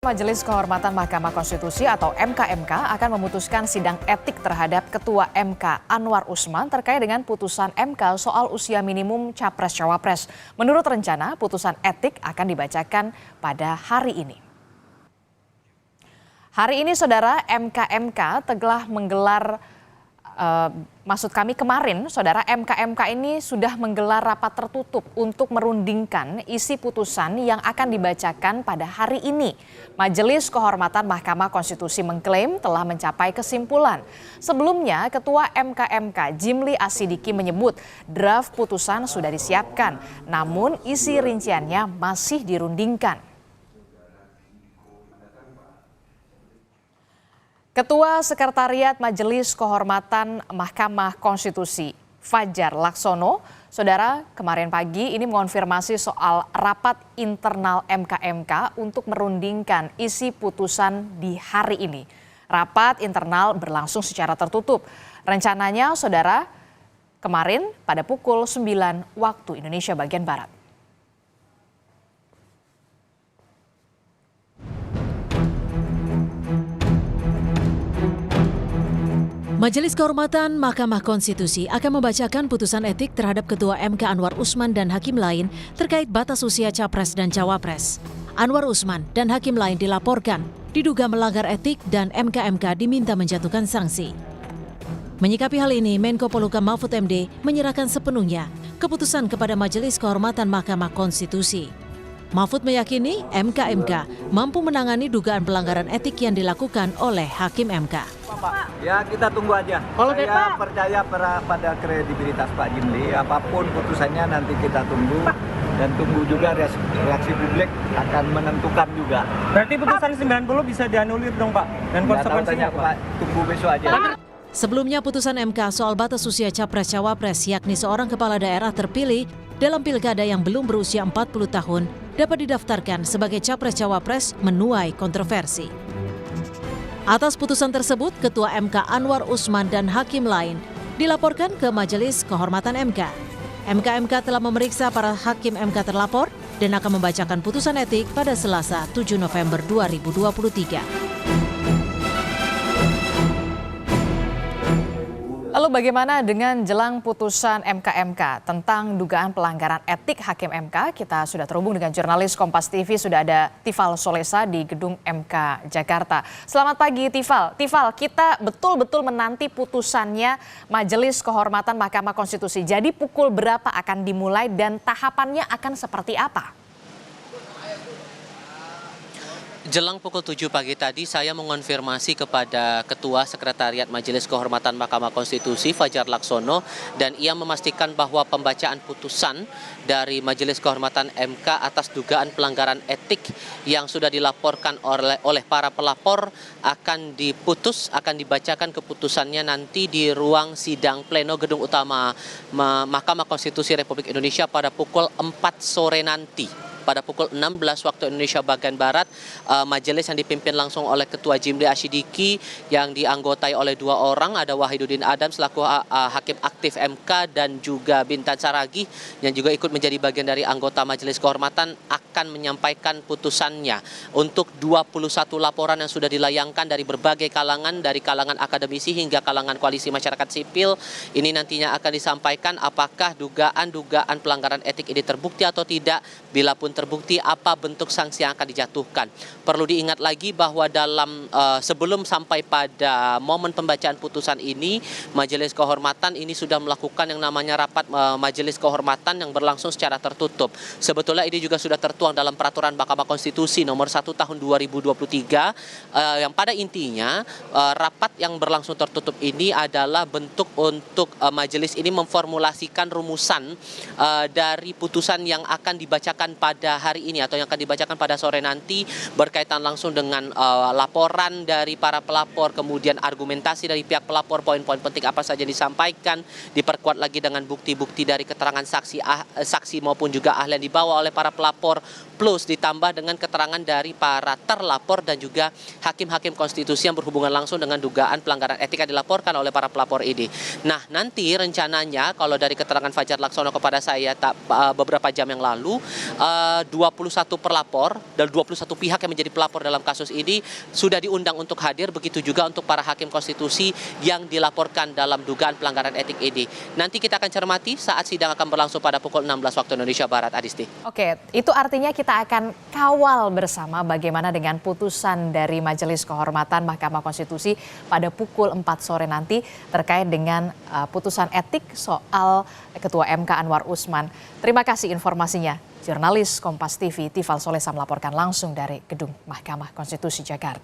Majelis Kehormatan Mahkamah Konstitusi atau MKMK akan memutuskan sidang etik terhadap Ketua MK Anwar Usman terkait dengan putusan MK soal usia minimum Capres-Cawapres. Menurut rencana, putusan etik akan dibacakan pada hari ini. Hari ini, Saudara, MKMK telah menggelar kemarin, Saudara, MKMK ini sudah menggelar rapat tertutup untuk merundingkan isi putusan yang akan dibacakan pada hari ini. Majelis Kehormatan Mahkamah Konstitusi mengklaim telah mencapai kesimpulan. Sebelumnya, Ketua MKMK Jimli Asidiki menyebut draft putusan sudah disiapkan, namun isi rinciannya masih dirundingkan. Ketua Sekretariat Majelis Kehormatan Mahkamah Konstitusi Fajar Laksono, Saudara, kemarin pagi ini mengonfirmasi soal rapat internal MKMK untuk merundingkan isi putusan di hari ini. Rapat internal berlangsung secara tertutup. Rencananya, Saudara, kemarin pada pukul 9 waktu Indonesia bagian Barat. Majelis Kehormatan Mahkamah Konstitusi akan membacakan putusan etik terhadap Ketua MK Anwar Usman dan hakim lain terkait batas usia Capres dan Cawapres. Anwar Usman dan hakim lain dilaporkan diduga melanggar etik dan MKMK diminta menjatuhkan sanksi. Menyikapi hal ini, Menko Polhukam Mahfud MD menyerahkan sepenuhnya keputusan kepada Majelis Kehormatan Mahkamah Konstitusi. Mahfud meyakini MKMK mampu menangani dugaan pelanggaran etik yang dilakukan oleh hakim MK. Ya, kita tunggu aja. Saya percaya pada kredibilitas Pak Jimli. Apapun putusannya nanti kita tunggu dan tunggu juga reaksi publik akan menentukan juga. Berarti putusan 90 bisa dianulir dong, Pak? Dan konsekuensinya apa? Tunggu besok aja. Sebelumnya putusan MK soal batas usia Capres-Cawapres yakni seorang kepala daerah terpilih dalam pilkada yang belum berusia 40 tahun dapat didaftarkan sebagai Capres-Cawapres menuai kontroversi. Atas putusan tersebut, Ketua MK Anwar Usman dan hakim lain dilaporkan ke Majelis Kehormatan MK. MKMK telah memeriksa para hakim MK terlapor dan akan membacakan putusan etik pada Selasa 7 November 2023. Lalu bagaimana dengan jelang putusan MKMK tentang dugaan pelanggaran etik hakim MK? Kita sudah terhubung dengan jurnalis Kompas TV, sudah ada Tifal Solesa di Gedung MK Jakarta. Selamat pagi Tifal. Tifal, kita betul-betul menanti putusannya Majelis Kehormatan Mahkamah Konstitusi. Jadi pukul berapa akan dimulai dan tahapannya akan seperti apa? Jelang pukul 7 pagi tadi saya mengonfirmasi kepada Ketua Sekretariat Majelis Kehormatan Mahkamah Konstitusi Fajar Laksono dan ia memastikan bahwa pembacaan putusan dari Majelis Kehormatan MK atas dugaan pelanggaran etik yang sudah dilaporkan oleh para pelapor akan dibacakan keputusannya nanti di ruang sidang pleno Gedung Utama Mahkamah Konstitusi Republik Indonesia pada pukul 4 sore nanti. Pada pukul 16 waktu Indonesia bagian Barat, majelis yang dipimpin langsung oleh Ketua Jimli Asidiki yang dianggotai oleh 2 orang, ada Wahiduddin Adam selaku hakim aktif MK dan juga Bintan Saragih yang juga ikut menjadi bagian dari anggota Majelis Kehormatan akan menyampaikan putusannya untuk 21 laporan yang sudah dilayangkan dari berbagai kalangan, dari kalangan akademisi hingga kalangan koalisi masyarakat sipil. Ini nantinya akan disampaikan apakah dugaan pelanggaran etik ini terbukti atau tidak. Bila pun terbukti, apa bentuk sanksi yang akan dijatuhkan. Perlu diingat lagi bahwa sebelum sampai pada momen pembacaan putusan ini, Majelis Kehormatan ini sudah melakukan yang namanya rapat Majelis Kehormatan yang berlangsung secara tertutup. Sebetulnya ini juga sudah tertuang dalam Peraturan Mahkamah Konstitusi nomor 1 tahun 2023 yang pada intinya rapat yang berlangsung tertutup ini adalah bentuk untuk majelis ini memformulasikan rumusan dari putusan yang akan dibacakan pada hari ini atau yang akan dibacakan pada sore nanti berkaitan langsung dengan laporan dari para pelapor, kemudian argumentasi dari pihak pelapor, poin-poin penting apa saja disampaikan, diperkuat lagi dengan bukti-bukti dari keterangan saksi maupun juga ahli yang dibawa oleh para pelapor, plus ditambah dengan keterangan dari para terlapor dan juga hakim-hakim konstitusi yang berhubungan langsung dengan dugaan pelanggaran etika dilaporkan oleh para pelapor ini. Nah, nanti rencananya kalau dari keterangan Fajar Laksono kepada saya beberapa jam yang lalu, 21 pelapor dan 21 pihak yang menjadi pelapor dalam kasus ini sudah diundang untuk hadir, begitu juga untuk para hakim konstitusi yang dilaporkan dalam dugaan pelanggaran etik ini. Nanti kita akan cermati saat sidang akan berlangsung pada pukul 16 waktu Indonesia Barat, Adisti. Oke, itu artinya kita akan kawal bersama bagaimana dengan putusan dari Majelis Kehormatan Mahkamah Konstitusi pada pukul 4 sore nanti terkait dengan putusan etik soal Ketua MK Anwar Usman. Terima kasih informasinya. Jurnalis Kompas TV Tifal Solesa melaporkan langsung dari Gedung Mahkamah Konstitusi Jakarta.